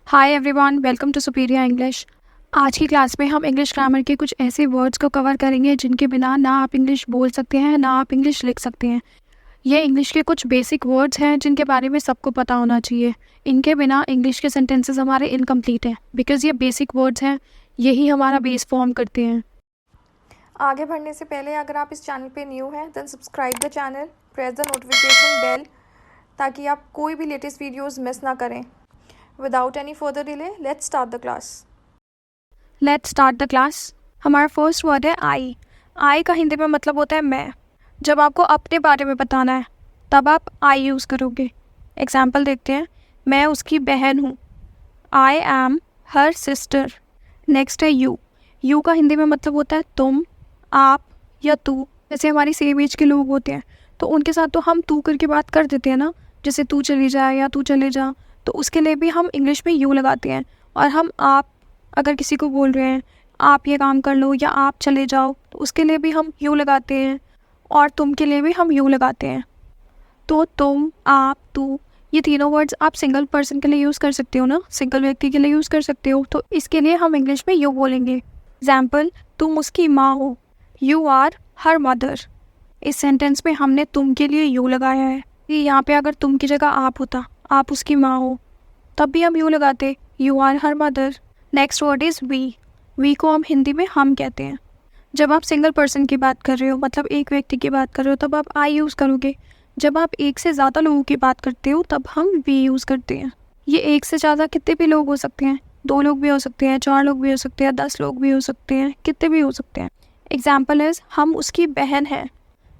Hi everyone, welcome to superior English. आज की class में हम इंग्लिश ग्रामर के कुछ ऐसे वर्ड्स को कवर करेंगे जिनके बिना ना आप इंग्लिश बोल सकते हैं ना आप इंग्लिश लिख सकते हैं। ये इंग्लिश के कुछ बेसिक वर्ड्स हैं जिनके बारे में सबको पता होना चाहिए। इनके बिना इंग्लिश के सेंटेंसेस हमारे इनकम्प्लीट हैं बिकॉज ये बेसिक वर्ड्स हैं, यही हमारा बेस फॉर्म करते हैं। आगे बढ़ने से पहले अगर आप इस चैनल पे न्यू हैं then subscribe the channel, press the notification bell ताकि आप कोई भी लेटेस्ट वीडियोस मिस ना करें। Without any further delay let's start the class. Let's start the class. हमारा फर्स्ट वर्ड है आई। आई का हिंदी में मतलब होता है मैं। जब आपको अपने बारे में बताना है तब आप आई यूज़ करोगे। एग्जाम्पल देखते हैं, मैं उसकी बहन हूँ। I am her sister. Next है यू। यू का हिंदी में मतलब होता है तुम, आप या तू। जैसे हमारी सेम एज के लोग होते हैं तो उनके साथ तो हम तू करके बात कर देते हैं ना, जैसे तू चली जाए या तू चले जा, तो उसके लिए भी हम इंग्लिश में यू लगाते हैं। और हम आप अगर किसी को बोल रहे हैं आप ये काम कर लो या आप चले जाओ तो उसके लिए भी हम यू लगाते हैं, और तुम के लिए भी हम यू लगाते हैं। तो तुम, आप, तू, ये तीनों वर्ड्स आप सिंगल पर्सन के लिए यूज़ कर सकते हो ना, सिंगल व्यक्ति के लिए यूज़ कर सकते हो, तो इसके लिए हम इंग्लिश में यू बोलेंगे। एग्जाम्पल, तुम उसकी माँ हो, यू आर हर मदर। इस सेंटेंस में हमने तुम के लिए यू लगाया है। यहाँ पे अगर तुम की जगह आप होता, आप उसकी माँ हो, तब भी हम यू लगाते, you are her mother. Next word is we. We को हम हिंदी में हम कहते हैं। जब आप सिंगल पर्सन की बात कर रहे हो, मतलब एक व्यक्ति की बात कर रहे हो, तब आप आई यूज़ करोगे। जब आप एक से ज़्यादा लोगों की बात करते हो तब हम वी यूज़ करते हैं। ये एक से ज़्यादा कितने भी लोग हो सकते हैं, 2 लोग भी हो सकते हैं, 4 लोग भी हो सकते हैं, 10 लोग भी हो सकते हैं, कितने भी हो सकते हैं। एग्जाम्पल इज़ हम उसकी बहन हैं।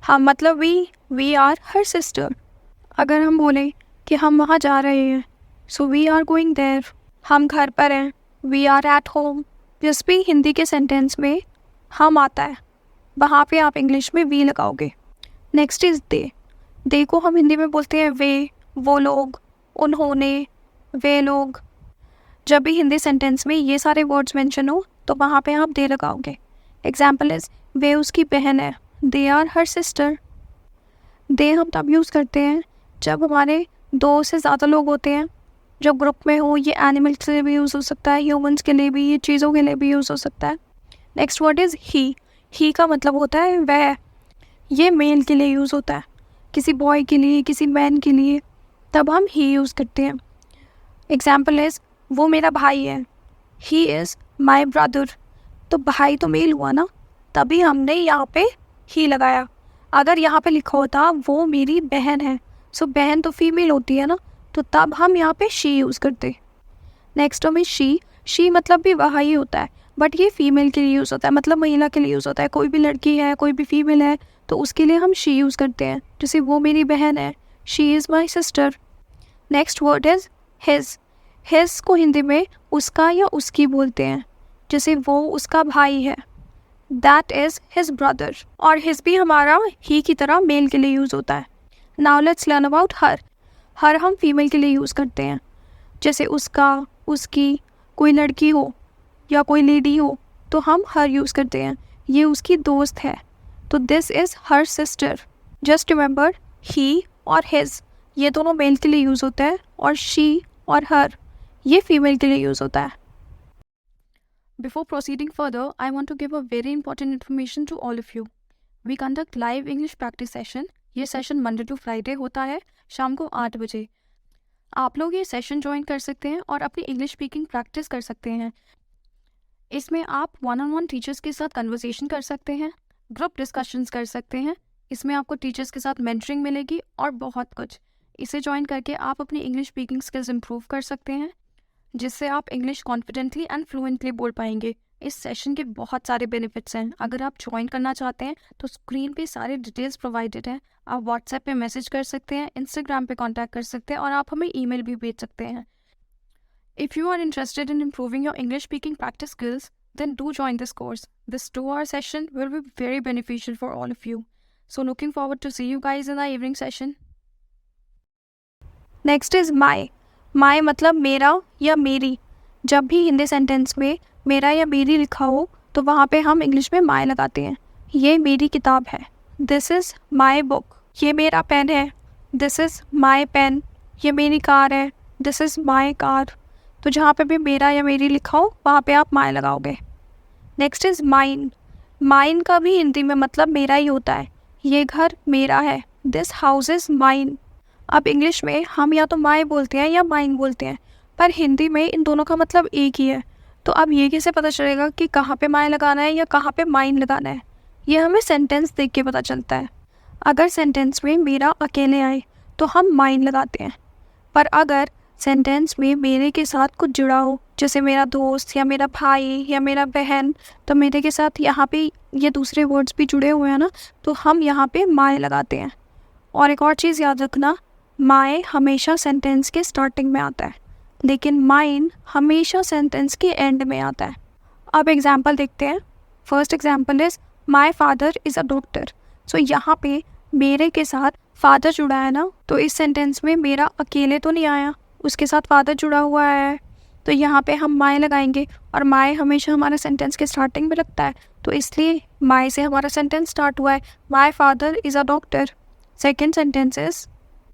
हम मतलब वी आर हर सिस्टर। अगर हम बोलें कि हम वहाँ जा रहे हैं, so we are going there. हम घर पर हैं, वी आर एट होम। जिस भी हिंदी के सेंटेंस में हम आता है वहाँ पे आप इंग्लिश में वी लगाओगे। Next is they. दे को हम हिंदी में बोलते हैं वे, वो लोग, उन्होंने, वे लोग। जब भी हिंदी सेंटेंस में ये सारे वर्ड्स मेंशन हो तो वहाँ पे आप दे लगाओगे। एग्जाम्पल इज़ वे उसकी बहन है, दे आर हर सिस्टर। दे हम तब यूज़ करते हैं जब हमारे 2 से ज़्यादा लोग होते हैं, जो ग्रुप में हो। ये एनिमल्स के लिए भी यूज़ हो सकता है, ह्यूमंस के लिए भी, ये चीज़ों के लिए भी यूज़ हो सकता है। नेक्स्ट वर्ड इज़ ही। ही का मतलब होता है वह। ये मेल के लिए यूज़ होता है, किसी बॉय के लिए, किसी मैन के लिए, तब हम ही यूज़ करते हैं। एग्जाम्पल इज़ वो मेरा भाई है, ही इज़ माई ब्रदर। तो भाई तो मेल हुआ ना, तभी हमने यहाँ पे ही लगाया। अगर यहाँ पे लिखा होता वो मेरी बहन है, सो बहन तो फीमेल होती है ना, तो तब हम यहाँ पे शी यूज़ करते। नेक्स्ट में शी मतलब भी वह ही होता है, बट ये फीमेल के लिए यूज़ होता है, मतलब महिला के लिए यूज़ होता है। कोई भी लड़की है, कोई भी फीमेल है, तो उसके लिए हम शी यूज़ करते हैं। जैसे वो मेरी बहन है, she is my sister. Next word is his. His को हिंदी में उसका या उसकी बोलते हैं। जैसे वो उसका भाई है, दैट इज़ हिज ब्रदर। और हिज भी हमारा ही की तरह मेल के लिए यूज़ होता है। Now let's learn about her. Her हम फीमेल के लिए यूज़ करते हैं। जैसे उसका, उसकी, कोई लड़की हो या कोई लेडी हो तो हम हर यूज़ करते हैं। ये उसकी दोस्त है, तो this is her sister. Just remember, he और हिज ये दोनों मेल के लिए यूज़ होता है, और शी और हर ये फीमेल के लिए यूज़ होता है। Before proceeding further, I want to give a very important information to all of you. We conduct live English practice session. ये सेशन मंडे टू फ्राइडे होता है शाम को 8 बजे। आप लोग ये सेशन ज्वाइन कर सकते हैं और अपनी इंग्लिश स्पीकिंग प्रैक्टिस कर सकते हैं। इसमें आप 1-on-1 टीचर्स के साथ कन्वर्सेशन कर सकते हैं, ग्रुप डिस्कशंस कर सकते हैं। इसमें आपको टीचर्स के साथ मेंटरिंग मिलेगी और बहुत कुछ। इसे ज्वाइन करके आप अपनी इंग्लिश स्पीकिंग स्किल्स इंप्रूव कर सकते हैं, जिससे आप इंग्लिश कॉन्फिडेंटली एंड फ्लुएंटली बोल पाएंगे। इस सेशन के बहुत सारे बेनिफिट्स हैं। अगर आप ज्वाइन करना चाहते हैं तो स्क्रीन पे सारे डिटेल्स प्रोवाइडेड हैं। आप व्हाट्सएप पे मैसेज कर सकते हैं, इंस्टाग्राम पे कांटेक्ट कर सकते हैं, और आप हमें ईमेल भी भेज सकते हैं। If you are interested in improving your English speaking practice skills, then do join this course. This 2-hour session will be very beneficial for all of you. So looking forward to see you guys in the evening session. Next is my. My मतलब मेरा या मेरी। जब भी Hindi sentence में मेरा या मेरी लिखा हो तो वहाँ पे हम इंग्लिश में my लगाते हैं। ये मेरी किताब है, दिस इज़ माई बुक। ये मेरा पेन है, दिस इज़ माई पेन। ये मेरी कार है, दिस इज़ माई कार। तो जहाँ पे भी मेरा या मेरी लिखा हो वहाँ पे आप माई लगाओगे। Next is mine. माइन का भी हिंदी में मतलब मेरा ही होता है। ये घर मेरा है, दिस हाउस इज़ माइन। अब इंग्लिश में हम या तो माई बोलते हैं या माइन बोलते हैं, पर हिंदी में इन दोनों का मतलब एक ही है। तो अब ये कैसे पता चलेगा कि कहाँ पे माई लगाना है या कहाँ पे माइन लगाना है? ये हमें सेंटेंस देख के पता चलता है। अगर सेंटेंस में मेरा अकेले आए तो हम माइन लगाते हैं, पर अगर सेंटेंस में मेरे के साथ कुछ जुड़ा हो, जैसे मेरा दोस्त या मेरा भाई या मेरा बहन, तो मेरे के साथ यहाँ पे ये दूसरे वर्ड्स भी जुड़े हुए हैं ना, तो हम यहाँ पे माए लगाते हैं। और एक और चीज़ याद रखना, माए हमेशा सेंटेंस के स्टार्टिंग में आता है, लेकिन माइन हमेशा सेंटेंस के एंड में आता है। अब एग्जाम्पल देखते हैं। First example is my father is a doctor. So यहाँ पे मेरे के साथ फादर जुड़ा है ना, तो इस सेंटेंस में मेरा अकेले तो नहीं आया, उसके साथ फादर जुड़ा हुआ है, तो यहाँ पे हम माए लगाएंगे। और माए हमेशा हमारे सेंटेंस के स्टार्टिंग में लगता है, तो इसलिए माए से हमारा सेंटेंस स्टार्ट हुआ है, my father is a doctor. Second sentence is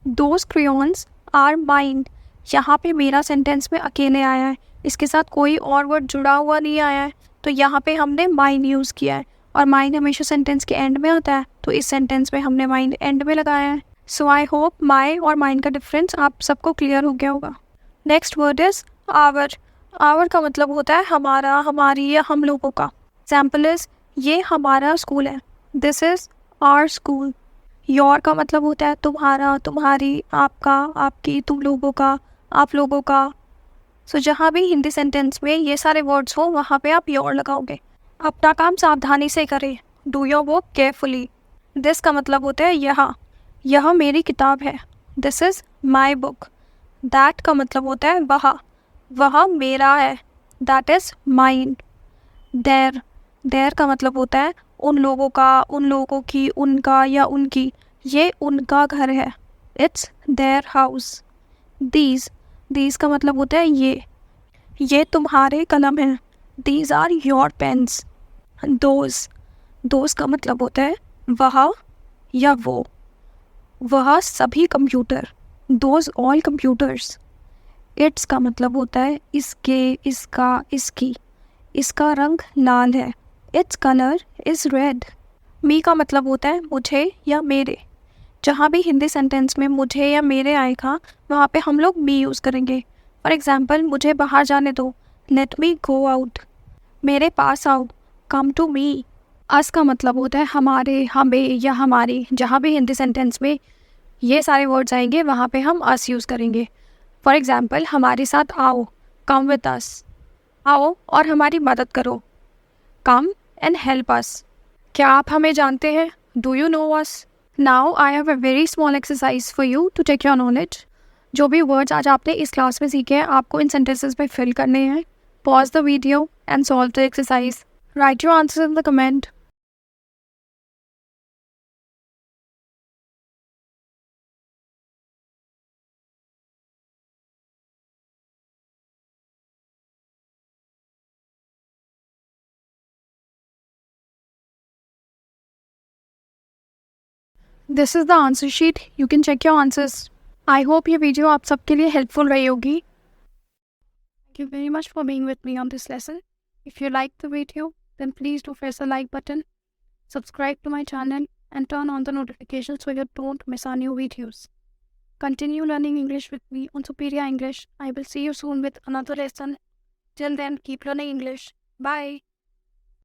those crayons are mine. यहाँ पे मेरा सेंटेंस में अकेले आया है, इसके साथ कोई और वर्ड जुड़ा हुआ नहीं आया है, तो यहाँ पे हमने माइन यूज़ किया है। और माइन हमेशा सेंटेंस के एंड में होता है, तो इस सेंटेंस में हमने माइन एंड में लगाया है। सो आई होप माई और माइन का डिफरेंस आप सबको क्लियर हो गया होगा। Next word is our. Our का मतलब होता है हमारा, हमारी या हम लोगों का। एग्जाम्पल इज़ ये हमारा स्कूल है, this is our school. Your का मतलब होता है तुम्हारा, तुम्हारी, आपका, आपकी, तुम लोगों का, आप लोगों का। सो जहाँ भी हिंदी सेंटेंस में ये सारे वर्ड्स हो वहाँ पे आप योर लगाओगे। अपना काम सावधानी से करें, do your work carefully. This का मतलब होता है यह मेरी किताब है, this is my book. That का मतलब होता है वह मेरा है, दैट इज़ माइन। देयर का मतलब होता है उन लोगों का, उन लोगों की, उनका या उनकी, ये उनका घर है, इट्स देयर हाउस। दीज का मतलब होता है ये तुम्हारे कलम हैं, these are your pens. Those का मतलब होता है वह या वो, वह सभी computer, those all computers. Its का मतलब होता है इसके, इसका, इसकी, इसका रंग लाल है, इट्स कलर इज़ रेड। मी का मतलब होता है मुझे या मेरे। जहाँ भी हिंदी सेंटेंस में मुझे या मेरे आएगा वहाँ पे हम लोग मी यूज़ करेंगे। फॉर एग्ज़ाम्पल, मुझे बाहर जाने दो, लेट मी गो आउट। मेरे पास आओ, कम टू मी। अस का मतलब होता है हमारे, हमें या हमारी। जहाँ भी हिंदी सेंटेंस में ये सारे वर्ड्स आएंगे वहाँ पे हम अस यूज़ करेंगे। फॉर एग्ज़ाम्पल, हमारे साथ आओ, कम विद अस। आओ और हमारी मदद करो, कम एंड हेल्प अस। क्या आप हमें जानते हैं? Do you know us? Now I have a very small exercise for you to check your knowledge. जो भी वर्ड्स आज आपने इस क्लास में सीखे हैं आपको इन सेंटेंसेस में फिल करने हैं। Pause the video and solve the exercise. Write your answers in the comment. This is the answer sheet, you can check your answers. I hope ये वीडियो आप सबके लिए हेल्पफुल रही होगी। Thank you very much for being with me on this lesson. If you liked the video, then please do press the like button, subscribe to my channel and turn on the notifications so you don't miss our new videos. Continue learning English with me on Superior English. I will see you soon with another lesson. Till then, keep learning English. Bye.